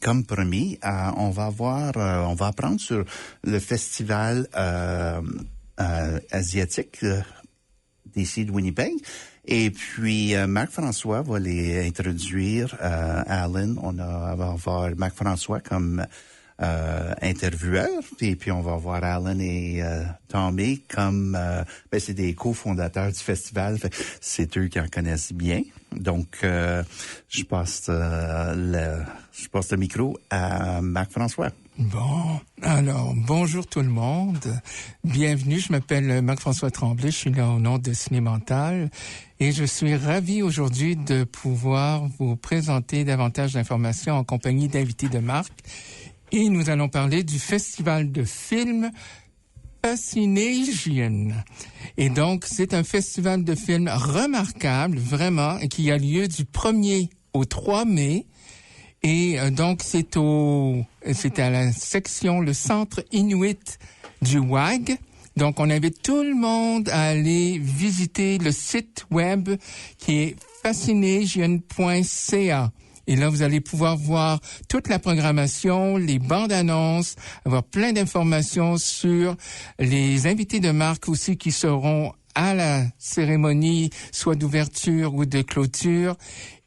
comme promis, on va apprendre sur le festival asiatique d'ici de Winnipeg. Et puis, Marc-François va les introduire. Alan, on va avoir Marc-François comme intervieweur. Et puis, on va voir Alan et Tommy comme... c'est des cofondateurs du festival. C'est eux qui en connaissent bien. Donc, je passe le micro à Marc-François. Bon, alors, bonjour tout le monde. Bienvenue, je m'appelle Marc-François Tremblay, je suis là au nom de Cinémental et je suis ravi aujourd'hui de pouvoir vous présenter davantage d'informations en compagnie d'invités de marque. Et nous allons parler du festival de films Fascination. Et donc, c'est un festival de films remarquable, vraiment, qui a lieu du 1er au 3 mai. Et donc, c'est à la section, le centre Inuit du WAG. Donc, on invite tout le monde à aller visiter le site web qui est fascination.ca. Et là, vous allez pouvoir voir toute la programmation, les bandes annonces, avoir plein d'informations sur les invités de marque aussi qui seront à la cérémonie, soit d'ouverture ou de clôture.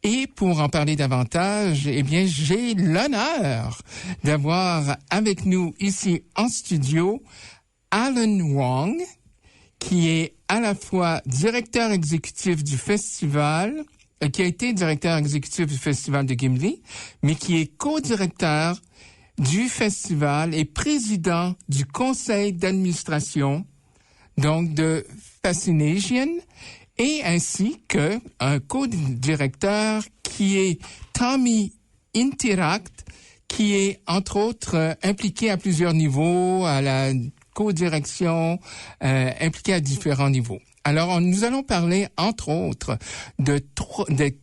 Et pour en parler davantage, eh bien, j'ai l'honneur d'avoir avec nous ici en studio Alan Wong, qui est à la fois directeur exécutif du festival, qui a été directeur exécutif du festival de Gimli, mais qui est co-directeur du festival et président du conseil d'administration, donc de Fascination, et ainsi que un co-directeur qui est Tommy Interact, qui est entre autres impliqué à plusieurs niveaux, à la co-direction, impliqué à différents niveaux. Alors, nous allons parler, entre autres, de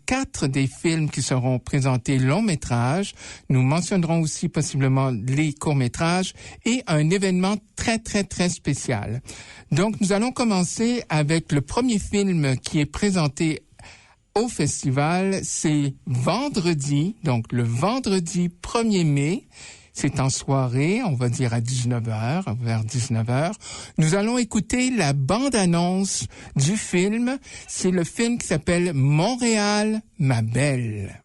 4 des films qui seront présentés long-métrage. Nous mentionnerons aussi possiblement les courts-métrages et un événement très, très, très spécial. Donc, nous allons commencer avec le premier film qui est présenté au festival. C'est vendredi, donc le vendredi 1er mai. C'est en soirée, on va dire à 19h, vers 19h. Nous allons écouter la bande-annonce du film. C'est le film qui s'appelle Montréal, ma belle.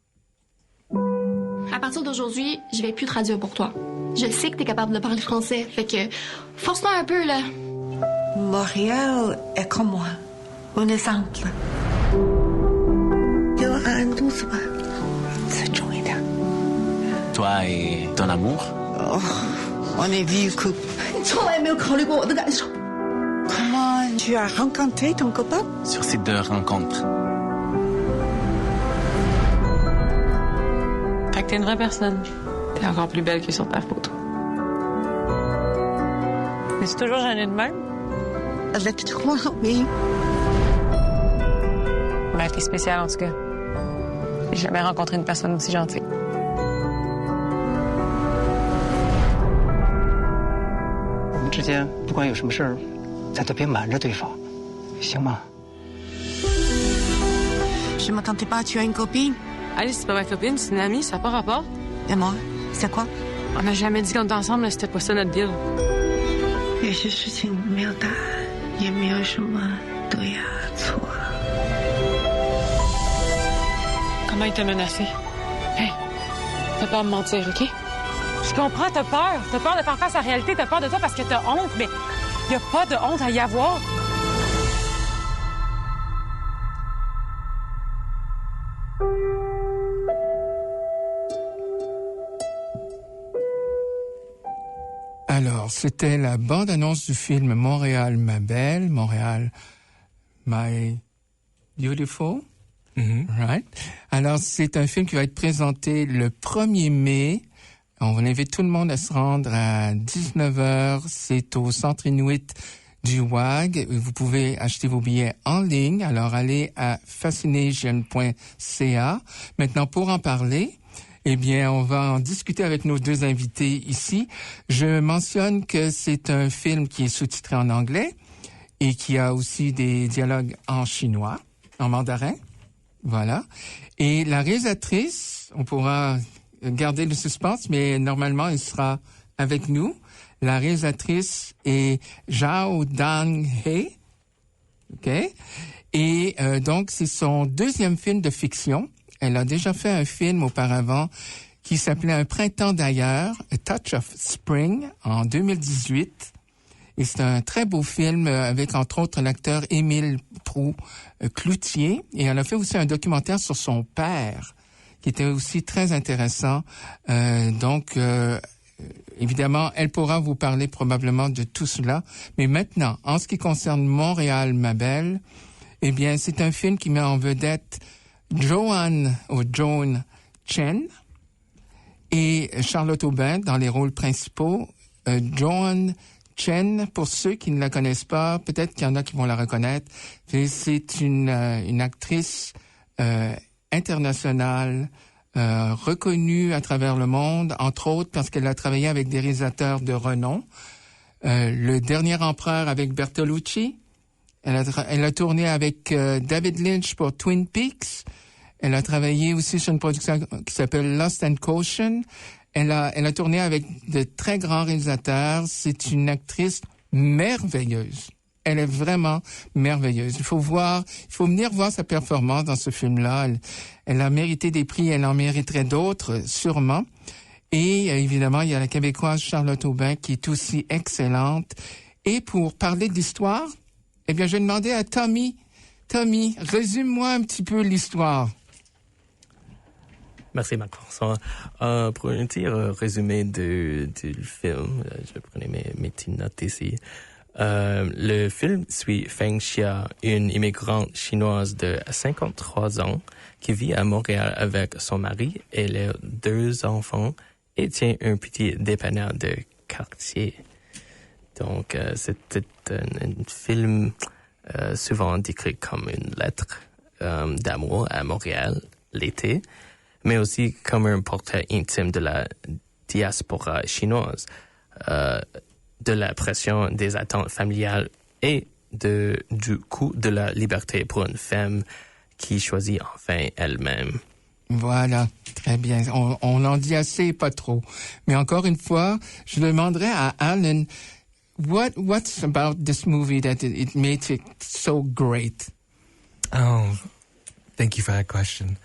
À partir d'aujourd'hui, je vais plus traduire pour toi. Je sais que t'es capable de parler français, fait que force-toi un peu, là. Montréal est comme moi, un exemple. Toi et ton amour? Oh, on est vieux couple. Comment tu as rencontré ton copain? Sur ces 2 rencontres. Fait que t'es une vraie personne. T'es encore plus belle que sur ta photo. Mais c'est toujours gêné de même? Avec toi, oui. Ben, t'es spéciale en tout cas. J'ai jamais rencontré une personne aussi gentille. Je m'attendais pas, tu as une copine? Alice, c'est pas ma copine, c'est une amie, ça n'a pas rapport. Et moi, c'est quoi? On n'a jamais dit qu'on était ensemble, c'était pas ça notre deal. 有些事情没有答案，也没有什么对呀错。Comment il t'a menacé? Hey, t'as peur de mentir, OK? Je comprends, t'as peur. T'as peur de faire face à la réalité, t'as peur de toi parce que t'as honte, mais y a pas de honte à y avoir. Alors, c'était la bande-annonce du film Montréal, ma belle, Montréal, my beautiful. Mm-hmm. Right. Alors, c'est un film qui va être présenté le 1er mai. On invite tout le monde à se rendre à 19h. C'est au Centre Inuit du WAG. Vous pouvez acheter vos billets en ligne. Alors, allez à fascination.ca. Maintenant, pour en parler, eh bien, on va en discuter avec nos 2 invités ici. Je mentionne que c'est un film qui est sous-titré en anglais et qui a aussi des dialogues en chinois, en mandarin. Voilà. Et la réalisatrice, on pourra garder le suspense, mais normalement, il sera avec nous. La réalisatrice est Zhao Dan-hye. OK? Et donc, c'est son deuxième film de fiction. Elle a déjà fait un film auparavant qui s'appelait Un printemps d'ailleurs, A Touch of Spring, en 2018. Et c'est un très beau film avec, entre autres, l'acteur Émile Proulx-Cloutier. Et elle a fait aussi un documentaire sur son père, qui était aussi très intéressant. Évidemment, elle pourra vous parler probablement de tout cela. Mais maintenant, en ce qui concerne Montréal, ma belle, eh bien, c'est un film qui met en vedette Joan Chen et Charlotte Aubin dans les rôles principaux. Joan Chen, pour ceux qui ne la connaissent pas, peut-être qu'il y en a qui vont la reconnaître. C'est une actrice internationale reconnue à travers le monde, entre autres parce qu'elle a travaillé avec des réalisateurs de renom. Le Dernier Empereur avec Bertolucci. Elle a tourné avec David Lynch pour Twin Peaks. Elle a travaillé aussi sur une production qui s'appelle Lost and Caution. Elle a tourné avec de très grands réalisateurs. C'est une actrice merveilleuse. Elle est vraiment merveilleuse. Il faut venir voir sa performance dans ce film-là. Elle a mérité des prix, elle en mériterait d'autres, sûrement. Et évidemment, il y a la Québécoise Charlotte Aubin qui est aussi excellente. Et pour parler de l'histoire, eh bien, je vais demander à Tommy. Tommy, résume-moi un petit peu l'histoire. Merci, Marc-François. Pour un petit résumé du film, je prenais mes petites notes ici. Le film suit Feng Xia, une immigrante chinoise de 53 ans qui vit à Montréal avec son mari et leurs 2 enfants et tient un petit dépanneur de quartier. Donc, c'était un film souvent décrit comme une lettre d'amour à Montréal l'été, mais aussi comme un portrait intime de la diaspora chinoise, de la pression des attentes familiales et du coût de la liberté pour une femme qui choisit enfin elle-même. Voilà, très bien. On en dit assez, pas trop. Mais encore une fois, je demanderais à Alan, what's about this movie that it makes it so great? Oh, thank you for that question.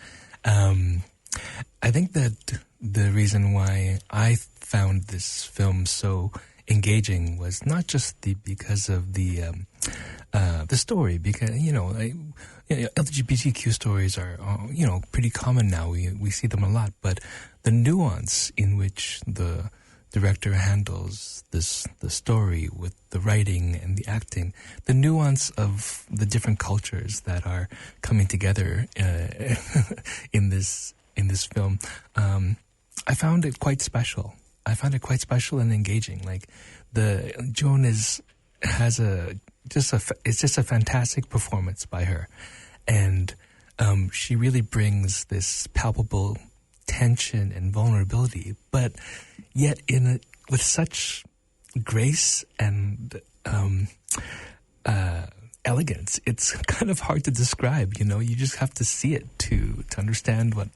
I think that the reason why I found this film so engaging was not just because of the story, because LGBTQ stories are pretty common now. We see them a lot, but the nuance in which the director handles the story with the writing and the acting, the nuance of the different cultures that are coming together in this film, I found it quite special. I found it quite special and engaging. Like Joan it's just a fantastic performance by her, and she really brings this palpable tension and vulnerability, but yet with such grace and elegance. It's kind of hard to describe. You just have to see it to understand what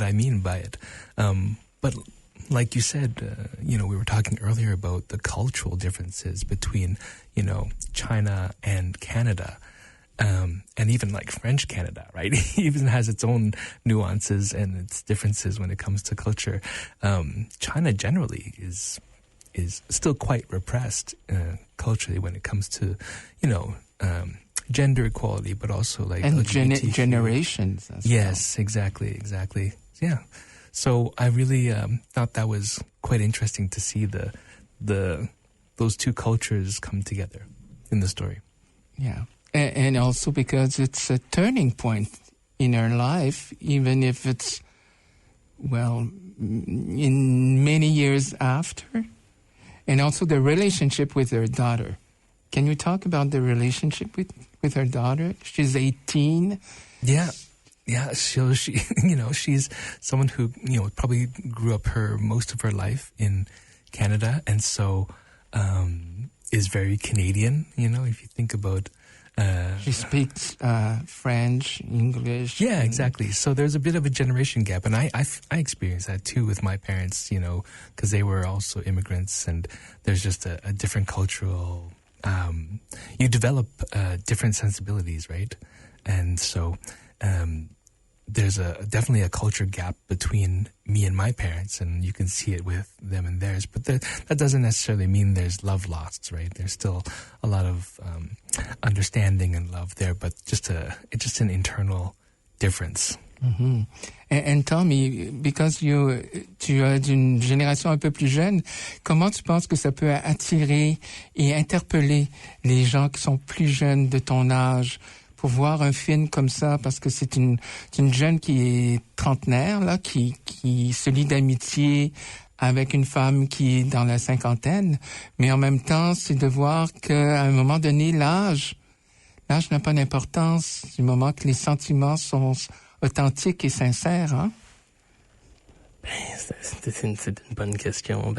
I mean by it. But like you said, we were talking earlier about the cultural differences between, China and Canada, and even like French Canada, right? It even has its own nuances and its differences when it comes to culture. China generally is still quite repressed culturally when it comes to, gender equality, but also like and generations. Yes, exactly. Yeah. So I really thought that was quite interesting to see those two cultures come together in the story. Yeah, and also because it's a turning point in her life, even if it's, in many years after. And also the relationship with her daughter. Can you talk about the relationship with her daughter? She's 18. Yeah. So she, she's someone who, probably grew up most of her life in Canada, and so is very Canadian. If you think about She speaks French, English. Yeah, exactly. So there's a bit of a generation gap, and I experienced that too with my parents, because they were also immigrants, and there's just a different cultural. You develop different sensibilities, right? And so there's definitely a culture gap between me and my parents, and you can see it with them and theirs. But that doesn't necessarily mean there's love lost, right? There's still a lot of understanding and love there, but it's just an internal difference. Mm-hmm. And Tommy, because tu as d'une génération un peu plus jeune, comment tu penses que ça peut attirer et interpeller les gens qui sont plus jeunes de ton âge pour voir un film comme ça? Parce que c'est une jeune qui est trentenaire, là, qui se lie d'amitié avec une femme qui est dans la cinquantaine, mais en même temps, c'est de voir qu'à un moment donné, l'âge n'a pas d'importance du moment que les sentiments sont authentique et sincère, hein? C'est une bonne question.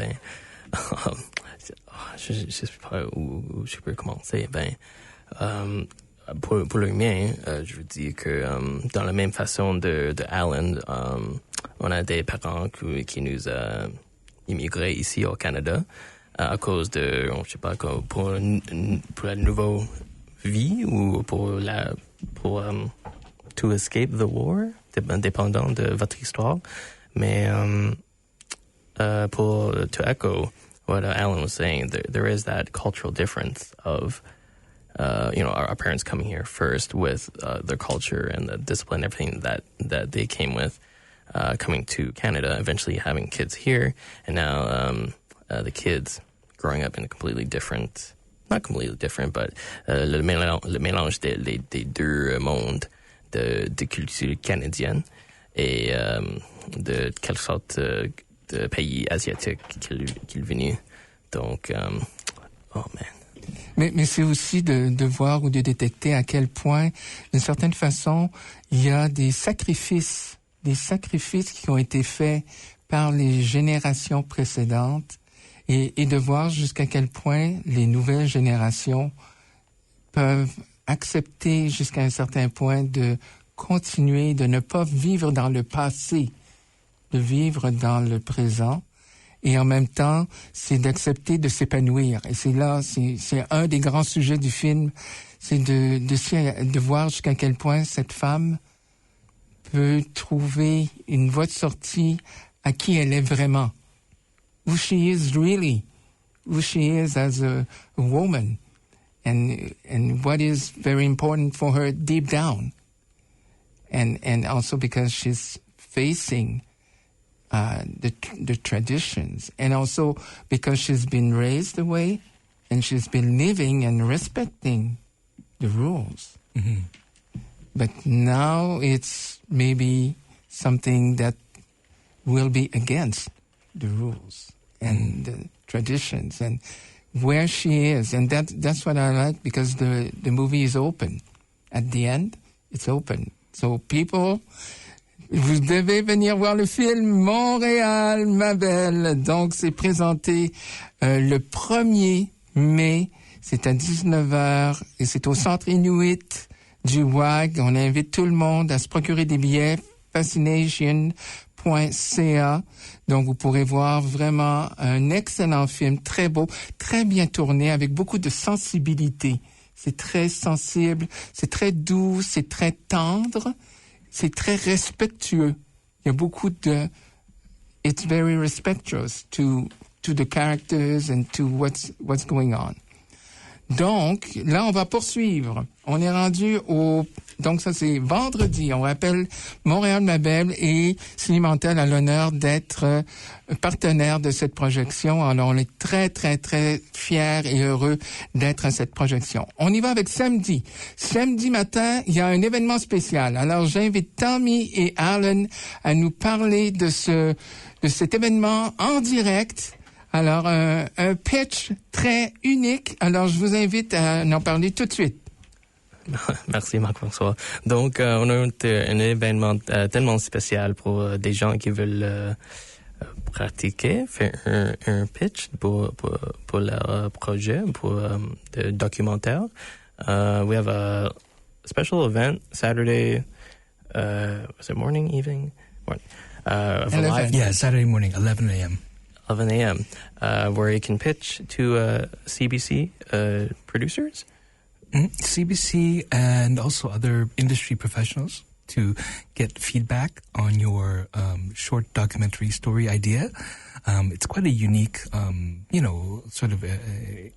Je sais pas où je peux commencer. Pour le mien, je veux dire que dans la même façon de Alan, on a des parents qui nous ont immigrés ici au Canada à cause de, je sais pas, pour la nouvelle vie ou pour to escape the war, dépendant de votre histoire. Mais to echo what Alan was saying, there is that cultural difference of, our parents coming here first with their culture and the discipline, everything that they came with, coming to Canada, eventually having kids here, and now the kids growing up in a completely different, not completely different, but le mélange des deux mondes. De culture canadienne et de quelle sorte de pays asiatique qu'il est venu. Donc, oh man. Mais c'est aussi de voir ou de détecter à quel point, d'une certaine façon, il y a des sacrifices qui ont été faits par les générations précédentes et de voir jusqu'à quel point les nouvelles générations peuvent accepter jusqu'à un certain point de continuer, de ne pas vivre dans le passé, de vivre dans le présent. Et en même temps, c'est d'accepter de s'épanouir. Et c'est là, c'est un des grands sujets du film, c'est de voir jusqu'à quel point cette femme peut trouver une voie de sortie à qui elle est vraiment. Who she is really. Who she is as a woman. And what is very important for her deep down. And also because she's facing the traditions, and also because she's been raised away and she's been living and respecting the rules. Mm-hmm. But now it's maybe something that will be against the rules and the traditions and where she is. And that's what I like, because the movie is open. At the end, it's open. So people, vous devez venir voir le film Montréal, ma belle. Donc, c'est présenté le 1er mai. C'est à 19h et c'est au Centre Inuit du WAG. On invite tout le monde à se procurer des billets. Fascination.ca. Donc, vous pourrez voir vraiment un excellent film, très beau, très bien tourné, avec beaucoup de sensibilité. C'est très sensible, c'est très doux, c'est très tendre, c'est très respectueux. Il y a beaucoup de... It's very respectuous to the characters and to what's going on. Donc, là, on va poursuivre. On est rendu donc ça c'est vendredi. On rappelle Montréal, ma belle, et Cinémantel a l'honneur d'être partenaire de cette projection. Alors, on est très, très, très fiers et heureux d'être à cette projection. On y va avec samedi. Samedi matin, il y a un événement spécial. Alors, j'invite Tommy et Alan à nous parler de cet événement en direct. Alors, un pitch très unique. Alors, je vous invite à en parler tout de suite. Merci, Marc-François. Donc, on a un événement tellement spécial pour des gens qui veulent pratiquer, faire un pitch pour leur projet, pour le documentaire. We have a special event Saturday. Was it morning, evening? Morning. Saturday morning, 11 a.m. 11 a.m. Where you can pitch to CBC producers. CBC and also other industry professionals to get feedback on your short documentary story idea. It's quite a unique, sort of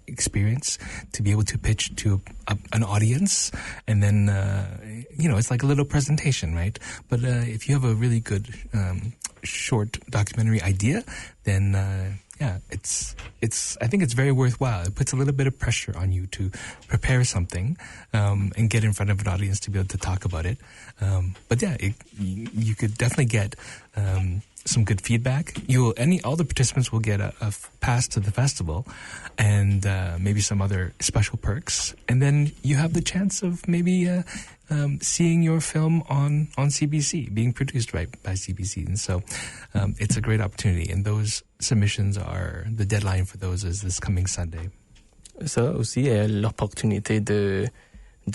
experience to be able to pitch to an audience, and then, it's like a little presentation, right? But if you have a really good short documentary idea, then I think it's very worthwhile. It puts a little bit of pressure on you to prepare something and get in front of an audience to be able to talk about it. You could definitely get some good feedback. All the participants will get a pass to the festival and maybe some other special perks. And then you have the chance of maybe seeing your film on CBC, being produced by CBC. And so it's a great opportunity. And those submissions the deadline for those is this coming Sunday. Ça aussi, l'opportunité de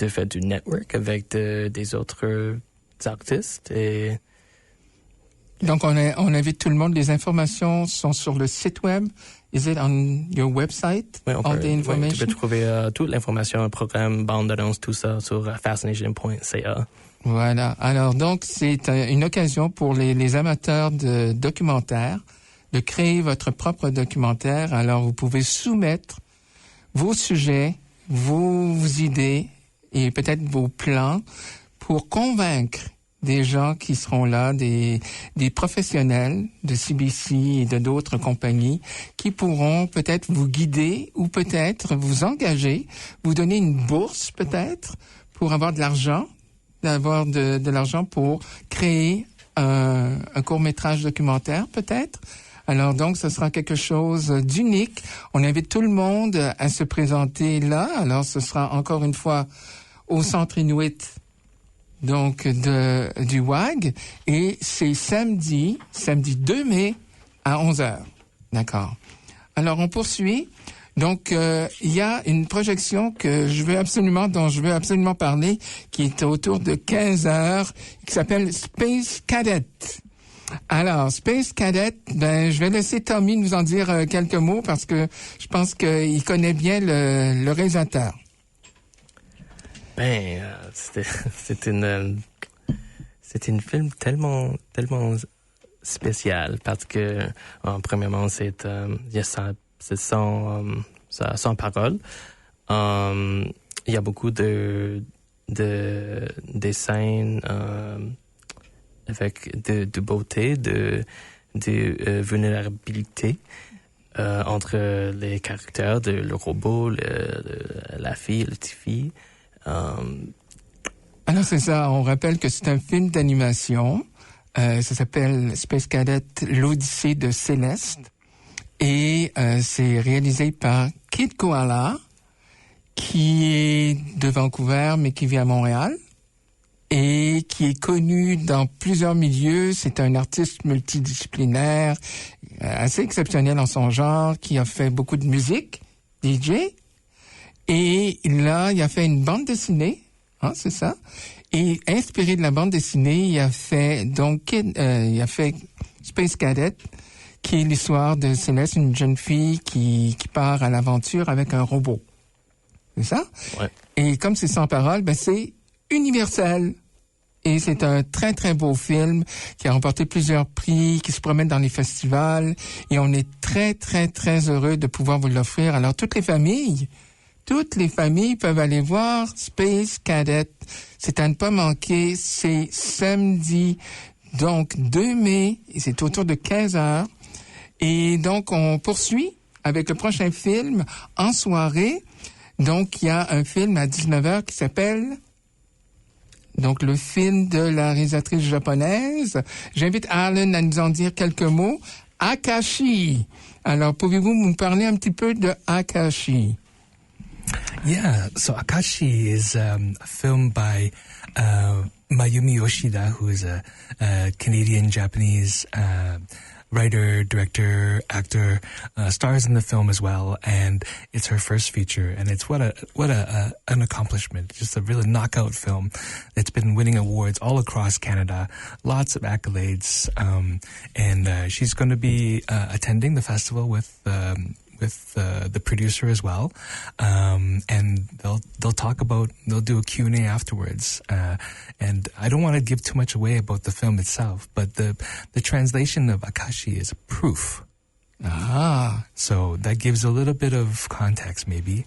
faire du network avec des autres artistes. Et donc, on invite tout le monde. Les informations sont sur le site web. Is it on your website? Oui, all the information? Tu peux trouver toute l'information, le programme, bande d'annonce, tout ça sur fascination.ca. Voilà. Alors, donc, c'est une occasion pour les amateurs de documentaires de créer votre propre documentaire. Alors, vous pouvez soumettre vos sujets, vos idées et peut-être vos plans pour convaincre des gens qui seront là, des professionnels de CBC et de d'autres compagnies qui pourront peut-être vous guider ou peut-être vous engager, vous donner une bourse peut-être pour avoir de l'argent, d'avoir de l'argent pour créer un court-métrage documentaire peut-être. Alors donc, ce sera quelque chose d'unique. On invite tout le monde à se présenter là. Alors, ce sera encore une fois au Centre Inuit donc du WAG, et c'est samedi 2 mai à 11h. D'accord. Alors on poursuit. Donc il y a une projection dont je veux absolument parler, qui est autour de 15h, qui s'appelle Space Cadet. Alors, Space Cadet, je vais laisser Tommy nous en dire quelques mots parce que je pense qu'il connaît bien le réalisateur. C'est une film tellement spécial parce que premièrement c'est sans parole. Il y a beaucoup de scènes avec de beauté, de vulnérabilité entre les caractères de le robot, la fille, la petite fille. Alors c'est ça, on rappelle que c'est un film d'animation, ça s'appelle Space Cadet, l'Odyssée de Céleste, et c'est réalisé par Kid Koala, qui est de Vancouver mais qui vit à Montréal, et qui est connu dans plusieurs milieux. C'est un artiste multidisciplinaire, assez exceptionnel en son genre, qui a fait beaucoup de musique, DJ. Et là, il a fait une bande dessinée, c'est ça. Et inspiré de la bande dessinée, il a fait Space Cadet, qui est l'histoire de Céleste, une jeune fille qui part à l'aventure avec un robot. C'est ça? Ouais. Et comme c'est sans parole, c'est universel. Et c'est un très, très beau film qui a remporté plusieurs prix, qui se promène dans les festivals. Et on est très, très, très heureux de pouvoir vous l'offrir. Alors, toutes les familles peuvent aller voir Space Cadet. C'est à ne pas manquer. C'est samedi, donc 2 mai, et c'est autour de 15h. Et donc, on poursuit avec le prochain film en soirée. Donc, il y a un film à 19h qui s'appelle... Donc, le film de la réalisatrice japonaise. J'invite Alan à nous en dire quelques mots. Akashi. Alors, pouvez-vous nous parler un petit peu de Akashi? Yeah, so Akashi is a film by Mayumi Yoshida, who is a Canadian-Japanese writer, director, actor, stars in the film as well, and it's her first feature, and it's what an accomplishment. Just a really knockout film that's been winning awards all across Canada, lots of accolades, and she's going to be attending the festival with the producer as well, and they'll do a Q&A afterwards, and I don't want to give too much away about the film itself, but the translation of Akashi is proof. So that gives a little bit of context maybe.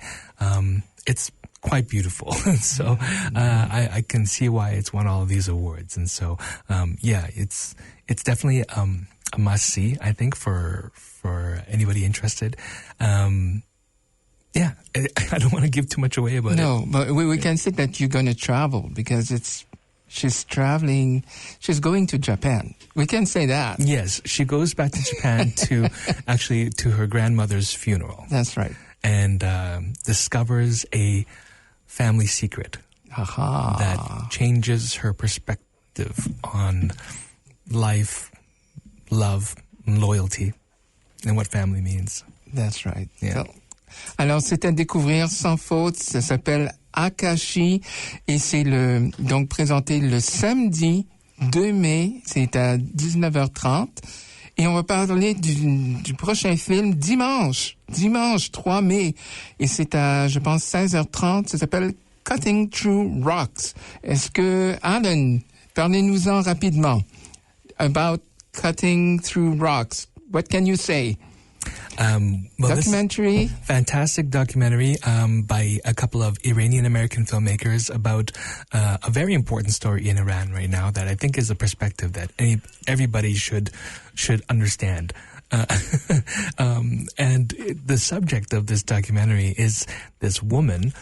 It's quite beautiful. So I can see why it's won all of these awards, and so it's definitely a must-see, I think, for anybody interested. I don't want to give too much away about it. No, but we can say that you're going to travel because she's traveling. She's going to Japan. We can say that. Yes, she goes back to Japan to her grandmother's funeral. That's right. And discovers a family secret that changes her perspective on life, love, loyalty, and what family means. That's right. Yeah. So, alors, c'est à découvrir sans faute. Ça s'appelle Akashi et c'est donc présenté le samedi 2 mai. C'est à 19h30. Et on va parler du prochain film dimanche 3 mai. Et c'est à, je pense, 16h30. Ça s'appelle Cutting Through Rocks. Est-ce que, Alan, parlez-nous-en rapidement. About Cutting Through Rocks. What can you say? Documentary? Fantastic documentary by a couple of Iranian-American filmmakers about a very important story in Iran right now that I think is a perspective that everybody should understand. And the subject of this documentary is this woman,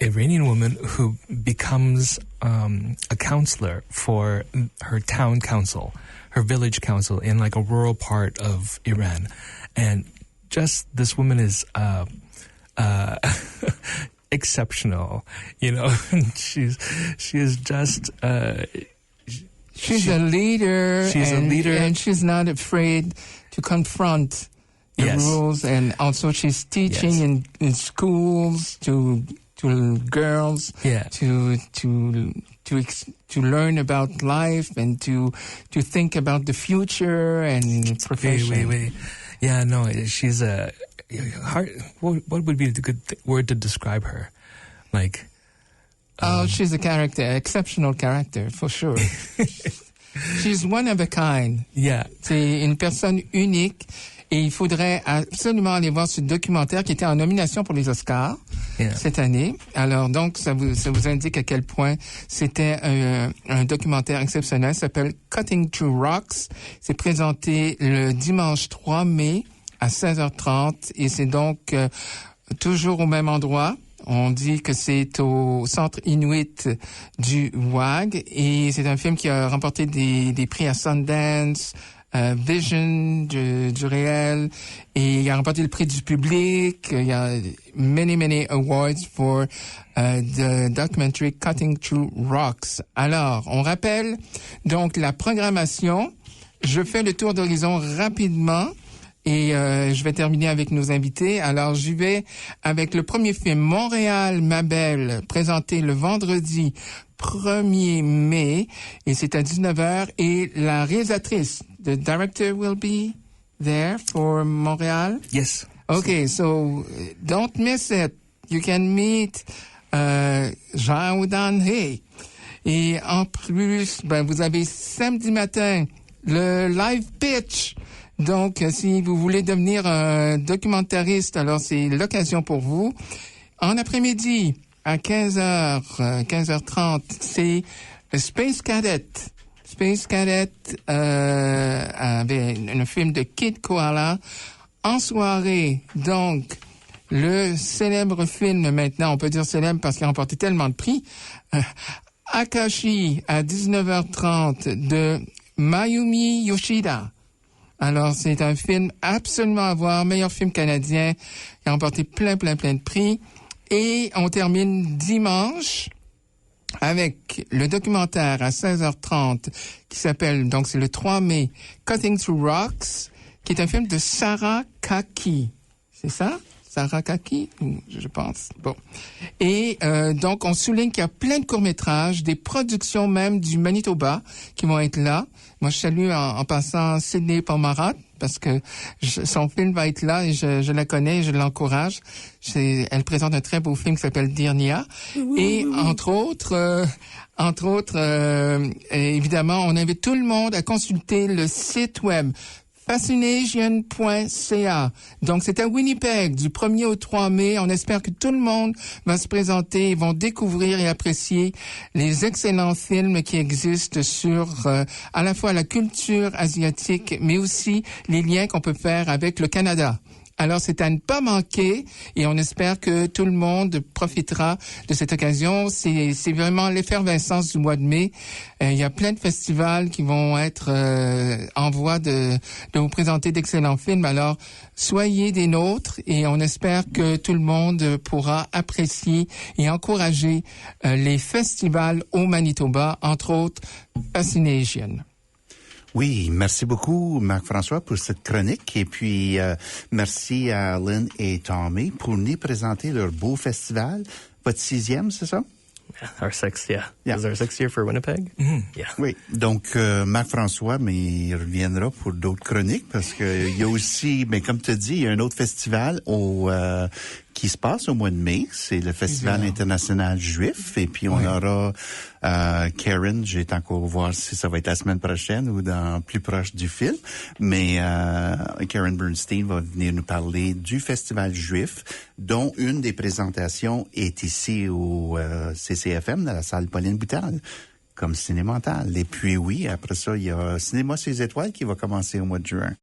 Iranian woman, who becomes a counselor for her town council, her village council in like a rural part of Iran. And just this woman is exceptional, you know. She is just she's a leader. She's a leader, and she's not afraid to confront the rules. And also, she's teaching in schools to girls to learn about life and to think about the future and profession. Wait. Yeah, no, she's a hard. What would be the good word to describe her? Like, she's a character, exceptional character for sure. She's one of a kind. Yeah, c'est une personne unique. Et il faudrait absolument aller voir ce documentaire qui était en nomination pour les Oscars cette année. Alors donc, ça vous indique à quel point c'était un documentaire exceptionnel. Ça s'appelle Cutting Through Rocks. C'est présenté le dimanche 3 mai à 16h30 et c'est donc toujours au même endroit. On dit que c'est au centre Inuit du WAG et c'est un film qui a remporté des prix à Sundance, Vision du réel, et il a remporté le prix du public. Il y a many awards for the documentary Cutting Through Rocks. Alors, on rappelle donc la programmation. Je fais le tour d'horizon rapidement et je vais terminer avec nos invités. Alors, j'y vais avec le premier film Montréal, ma belle, présenté le vendredi 1er mai, et c'est à 19h, et la réalisatrice, the director will be there for Montréal? Yes. Okay, so don't miss it. You can meet Zhao Dan-hei. Et en plus, vous avez samedi matin le live pitch. Donc, si vous voulez devenir un documentariste, alors c'est l'occasion pour vous. En après-midi, à 15h30, c'est Space Cadet. Space Cadet avec un film de Kid Koala. En soirée, donc, le célèbre film maintenant, on peut dire célèbre parce qu'il a remporté tellement de prix, Akashi à 19h30 de Mayumi Yoshida. Alors, c'est un film absolument à voir, meilleur film canadien. Il a remporté plein de prix. Et on termine dimanche avec le documentaire à 16h30 qui s'appelle, donc c'est le 3 mai, Cutting Through Rocks, qui est un film de Sarah Kaki. C'est ça? Sarah Kaki, je pense. Bon. Et donc, on souligne qu'il y a plein de courts-métrages, des productions même du Manitoba qui vont être là. Moi, je salue en passant Sydney Pomarat, parce que son film va être là et je la connais et je l'encourage. Elle présente un très beau film qui s'appelle Dirnia. Et entre autres, évidemment, on invite tout le monde à consulter le site web fascination.ca. Donc, c'est à Winnipeg, du 1er au 3 mai. On espère que tout le monde va se présenter et vont découvrir et apprécier les excellents films qui existent sur à la fois la culture asiatique, mais aussi les liens qu'on peut faire avec le Canada. Alors, c'est à ne pas manquer et on espère que tout le monde profitera de cette occasion. C'est vraiment l'effervescence du mois de mai. Il y a plein de festivals qui vont être en voie de vous présenter d'excellents films. Alors, soyez des nôtres et on espère que tout le monde pourra apprécier et encourager les festivals au Manitoba, entre autres Fascination. Oui, merci beaucoup, Marc-François, pour cette chronique. Et puis, merci à Lynn et Tommy pour nous présenter leur beau festival. Votre 6e, c'est ça? Yeah, our 6th, yeah. Is our 6th year for Winnipeg? Mm-hmm. Yeah. Oui, donc Marc-François, mais il reviendra pour d'autres chroniques parce que il y a aussi, mais comme tu as dit, il y a un autre festival qui se passe au mois de mai. C'est le Festival international juif. Et puis, on aura Karen, j'ai encore voir si ça va être la semaine prochaine ou plus proche du film. Mais Karen Bernstein va venir nous parler du Festival juif, dont une des présentations est ici au CCFM, dans la salle Pauline Boutal, comme cinémental. Et puis, oui, après ça, il y a Cinéma sur les étoiles qui va commencer au mois de juin.